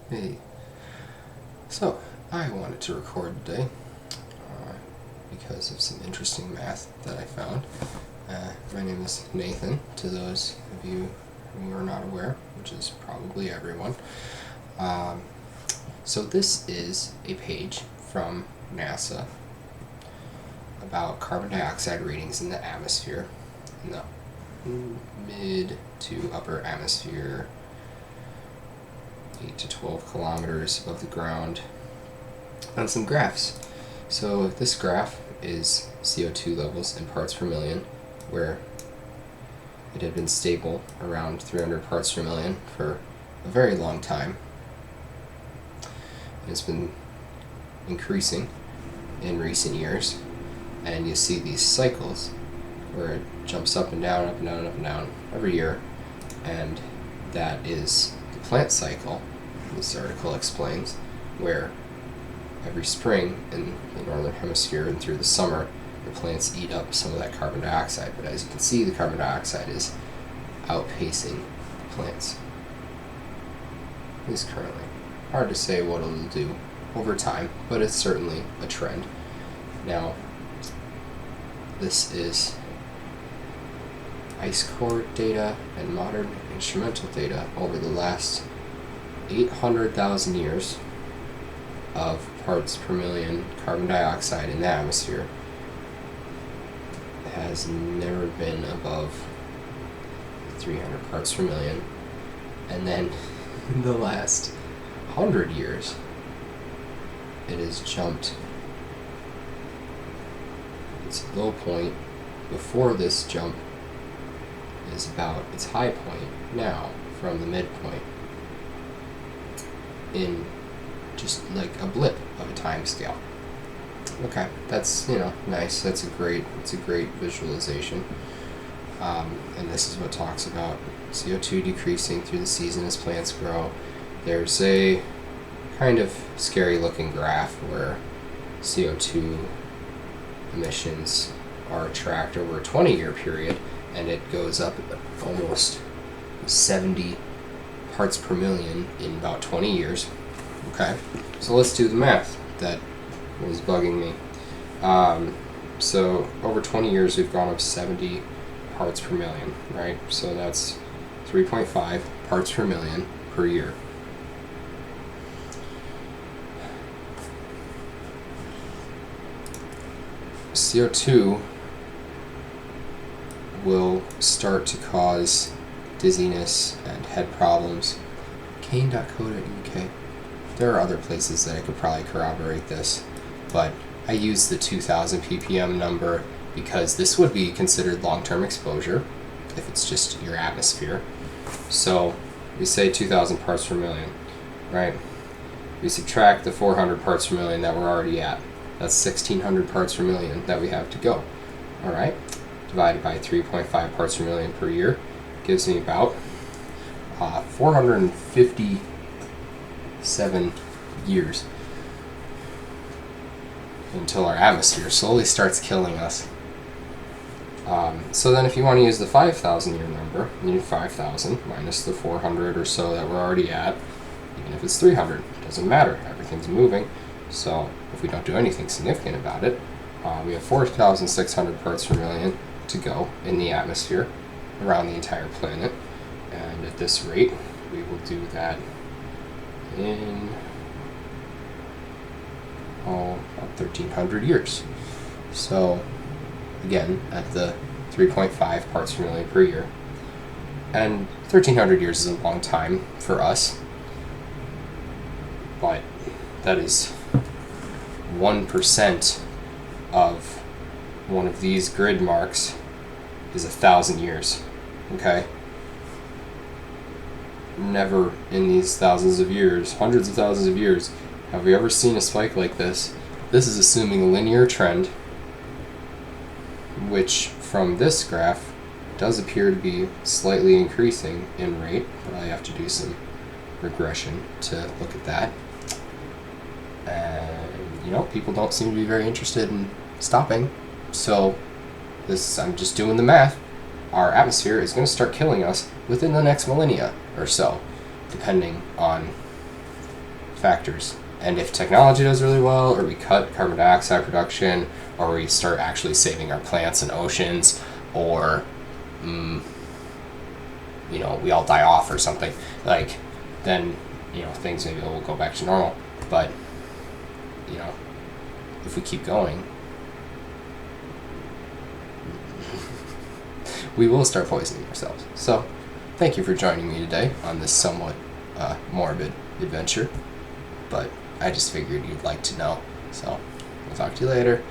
Hey, so I wanted to record today because of some interesting math that I found. My name is Nathan, to those of you who are not aware, which is probably everyone. So this is a page from NASA about carbon dioxide readings in the atmosphere, in the mid to upper atmosphere, 8 to 12 kilometers above the ground, on some graphs. So this graph is CO2 levels in parts per million, where it had been stable around 300 parts per million for a very long time. It's been increasing in recent years, and you see these cycles where it jumps up and down, up and down, up and down every year, and that is the plant cycle, this article explains, where every spring in the northern hemisphere and through the summer, the plants eat up some of that carbon dioxide. But as you can see, the carbon dioxide is outpacing the plants, at least currently. Hard to say what it'll do over time, but it's certainly a trend. Now, this is ice core data and modern instrumental data over the last 800,000 years of parts per million carbon dioxide in the atmosphere. It has never been above 300 parts per million. And then in the last 100 years, it has jumped. Its low point before this jump is about its high point now from the midpoint, in just like a blip of a time scale. Okay, that's nice. It's a great visualization. And this is what talks about CO2 decreasing through the season as plants grow. There's a kind of scary looking graph where CO2 emissions are tracked over a 20-year period, and it goes up almost 70 parts per million in about 20 years. Okay, so let's do the math that was bugging me. So over 20 years, we've gone up 70 parts per million, right? So that's 3.5 parts per million per year. CO2 will start to cause dizziness and head problems. Kane.co.uk. There are other places that I could probably corroborate this, but I use the 2000 ppm number because this would be considered long-term exposure if it's just your atmosphere. So we say 2000 parts per million, right? We subtract the 400 parts per million that we're already at. That's 1600 parts per million that we have to go. All right, divided by 3.5 parts per million per year gives me about 457 years until our atmosphere slowly starts killing us. So then if you want to use the 5,000 year number, you need 5,000 minus the 400 or so that we're already at. Even if it's 300, it doesn't matter. Everything's moving. So if we don't do anything significant about it, we have 4,600 parts per million to go in the atmosphere around the entire planet. And at this rate, we will do that in about 1,300 years. So again, at the 3.5 parts per million per year. And 1,300 years is a long time for us, but that is 1% of one of these grid marks is 1,000 years. Okay? Never in these thousands of years, hundreds of thousands of years, have we ever seen a spike like this. This is assuming a linear trend, which from this graph does appear to be slightly increasing in rate, but I have to do some regression to look at that. And people don't seem to be very interested in stopping. So I'm just doing the math. Our atmosphere is going to start killing us within the next millennia or so, depending on factors. And if technology does really well, or we cut carbon dioxide production, or we start actually saving our plants and oceans, or we all die off or something, like, then things maybe will go back to normal. But if we keep going, we will start poisoning ourselves. So thank you for joining me today on this somewhat morbid adventure, but I just figured you'd like to know. So we'll talk to you later.